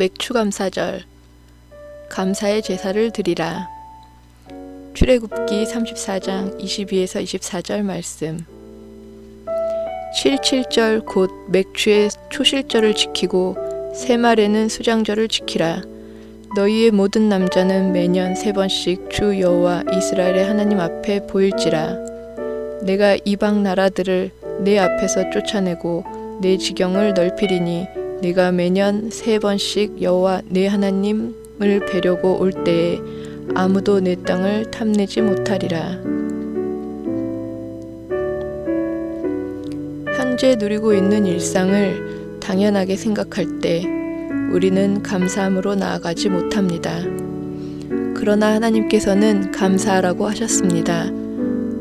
맥추감사절 감사의 제사를 드리라. 출애굽기 34장 22에서 24절 말씀. 7.7절 곧 맥추의 초실절을 지키고 새말에는 수장절을 지키라. 너희의 모든 남자는 매년 3번씩 주 여호와 이스라엘의 하나님 앞에 보일지라. 내가 이방 나라들을 내 앞에서 쫓아내고 내 지경을 넓히리니 네가 매년 3번씩 여호와 내 하나님을 뵈려고 올 때에 아무도 내 땅을 탐내지 못하리라. 현재 누리고 있는 일상을 당연하게 생각할 때 우리는 감사함으로 나아가지 못합니다. 그러나 하나님께서는 감사하라고 하셨습니다.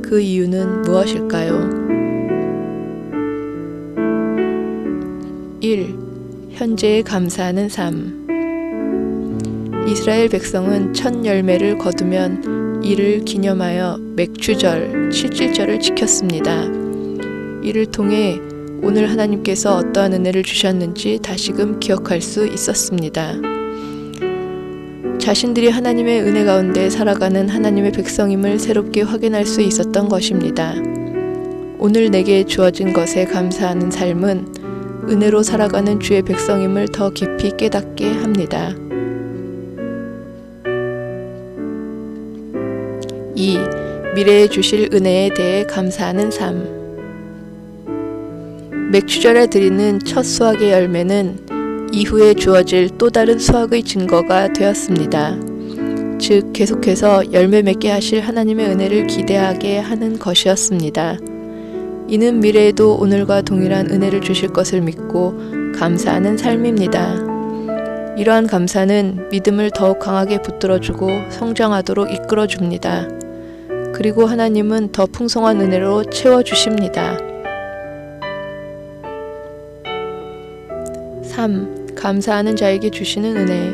그 이유는 무엇일까요? 1. 현재에 감사하는 삶. 이스라엘 백성은 첫 열매를 거두면 이를 기념하여 맥추절, 7.7절을 지켰습니다. 이를 통해 오늘 하나님께서 어떠한 은혜를 주셨는지 다시금 기억할 수 있었습니다. 자신들이 하나님의 은혜 가운데 살아가는 하나님의 백성임을 새롭게 확인할 수 있었던 것입니다. 오늘 내게 주어진 것에 감사하는 삶은 은혜로 살아가는 주의 백성임을 더 깊이 깨닫게 합니다. 2. 미래에 주실 은혜에 대해 감사하는 삶. 맥추절에 드리는 첫 수확의 열매는 이후에 주어질 또 다른 수확의 증거가 되었습니다. 즉 계속해서 열매 맺게 하실 하나님의 은혜를 기대하게 하는 것이었습니다. 이는 미래에도 오늘과 동일한 은혜를 주실 것을 믿고 감사하는 삶입니다. 이러한 감사는 믿음을 더욱 강하게 붙들어주고 성장하도록 이끌어줍니다. 그리고 하나님은 더 풍성한 은혜로 채워주십니다. 3. 감사하는 자에게 주시는 은혜.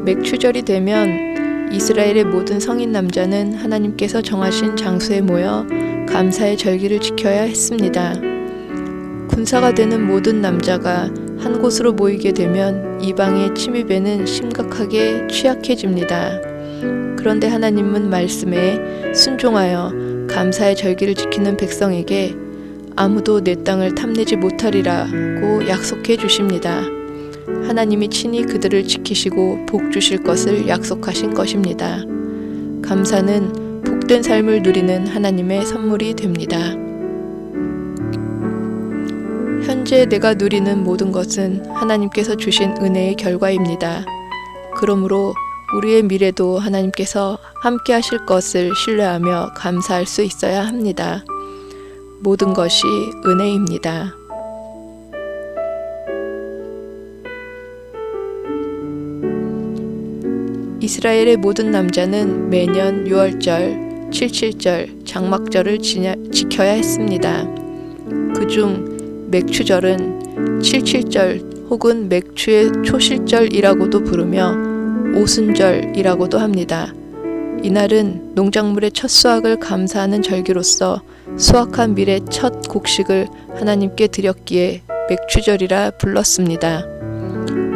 맥추절이 되면 이스라엘의 모든 성인 남자는 하나님께서 정하신 장소에 모여 감사의 절기를 지켜야 했습니다. 군사가 되는 모든 남자가 한 곳으로 모이게 되면 이방의 침입에는 심각하게 취약해집니다. 그런데 하나님은 말씀에 순종하여 감사의 절기를 지키는 백성에게 아무도 내 땅을 탐내지 못하리라고 약속해 주십니다. 하나님이 친히 그들을 지키시고 복 주실 것을 약속하신 것입니다. 감사는 복된 삶을 누리는 하나님의 선물이 됩니다. 현재 내가 누리는 모든 것은 하나님께서 주신 은혜의 결과입니다. 그러므로 우리의 미래도 하나님께서 함께 하실 것을 신뢰하며 감사할 수 있어야 합니다. 모든 것이 은혜입니다. 이스라엘의 모든 남자는 매년 6월절, 7.7절, 장막절을 지켜야 했습니다. 그중 맥추절은 7.7절 혹은 맥추의 초실절이라고도 부르며 오순절이라고도 합니다. 이날은 농작물의 첫 수확을 감사하는 절기로서 수확한 밀의 첫 곡식을 하나님께 드렸기에 맥추절이라 불렀습니다.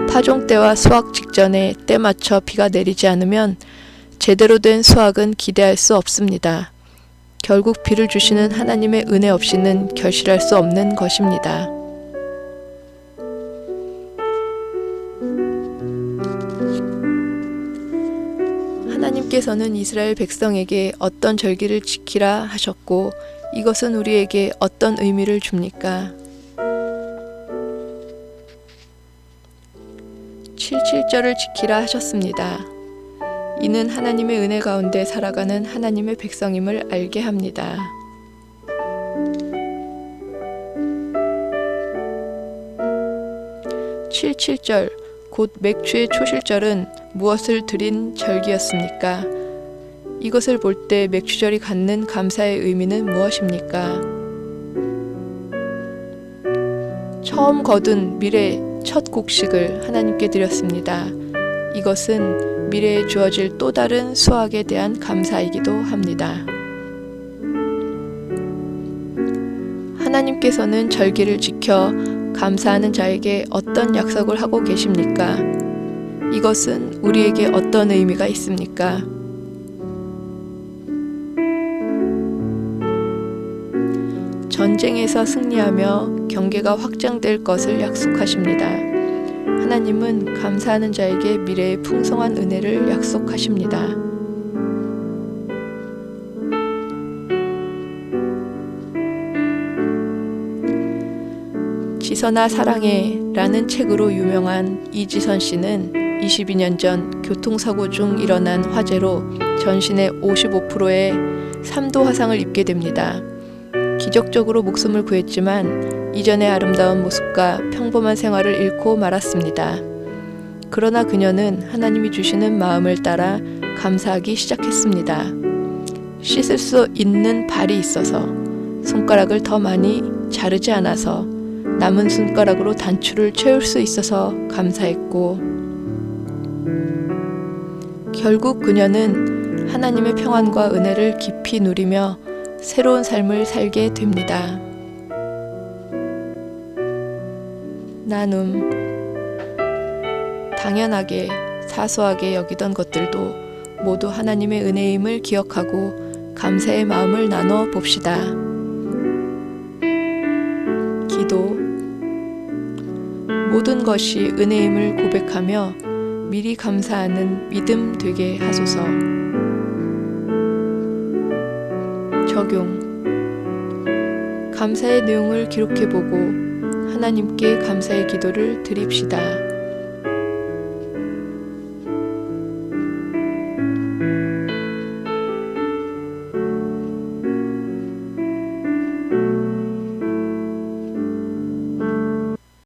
파종 때와 수확 직전에 때 맞춰 비가 내리지 않으면 제대로 된 수확은 기대할 수 없습니다. 결국 비를 주시는 하나님의 은혜 없이는 결실할 수 없는 것입니다. 하나님께서는 이스라엘 백성에게 어떤 절기를 지키라 하셨고 이것은 우리에게 어떤 의미를 줍니까? 7.7절을 지키라 하셨습니다. 이는 하나님의 은혜 가운데 살아가는 하나님의 백성임을 알게 합니다. (7.7절) 곧 맥추의 초실절은 무엇을 드린 절기였습니까? 이것을 볼 때 맥추절이 갖는 감사의 의미는 무엇입니까? 처음 거둔 밀의 첫 곡식을 하나님께 드렸습니다. 이것은 미래에 주어질 또 다른 수확에 대한 감사이기도 합니다. 하나님께서는 절기를 지켜 감사하는 자에게 어떤 약속을 하고 계십니까? 이것은 우리에게 어떤 의미가 있습니까? 전쟁에서 승리하며 경계가 확장될 것을 약속하십니다. 하나님은 감사하는 자에게 미래의 풍성한 은혜를 약속하십니다. 지선아 사랑해 라는 책으로 유명한 이지선 씨는 22년 전 교통사고 중 일어난 화재로 전신의 55%의 3도 화상을 입게 됩니다. 기적적으로 목숨을 구했지만 이전의 아름다운 모습과 평범한 생활을 잃고 말았습니다. 그러나 그녀는 하나님이 주시는 마음을 따라 감사하기 시작했습니다. 씻을 수 있는 발이 있어서, 손가락을 더 많이 자르지 않아서, 남은 손가락으로 단추를 채울 수 있어서 감사했고, 결국 그녀는 하나님의 평안과 은혜를 깊이 누리며 새로운 삶을 살게 됩니다. 나눔. 당연하게 사소하게 여기던 것들도 모두 하나님의 은혜임을 기억하고 감사의 마음을 나눠 봅시다. 기도. 모든 것이 은혜임을 고백하며 미리 감사하는 믿음 되게 하소서. 적용. 감사의 내용을 기록해보고 하나님께 감사의 기도를 드립시다.